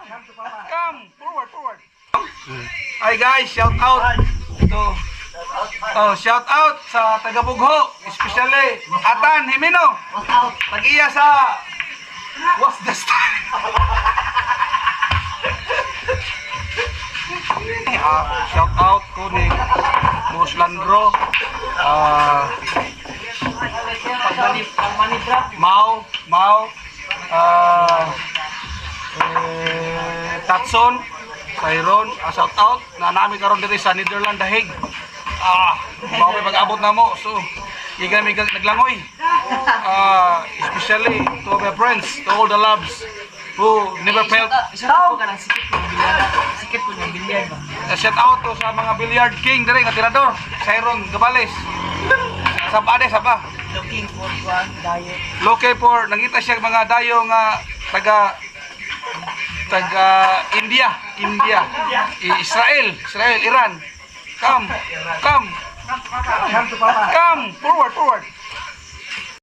Come, forward, forward. Hi guys, shout out to shout out sa taga Bugho, especially Atan Himino. Tag-iya sa What's the Style? Shout out ko ni Boss Landro. Mau Tatson Tyron, shout out na namin karon diri sa Netherlands Dahig. Mao pag-abot na mo, so iga mi naglangoy. Especially to my friends, to all the loves who never felt. Sikit po ng bilyard ba? Shout out to sa mga billiard king diri nga tirador, Tyron Gabales. Sabade saba. Looking for one diet. Looking for nangita siya mga dayo nga taga India, Israel, Iran. Come, forward.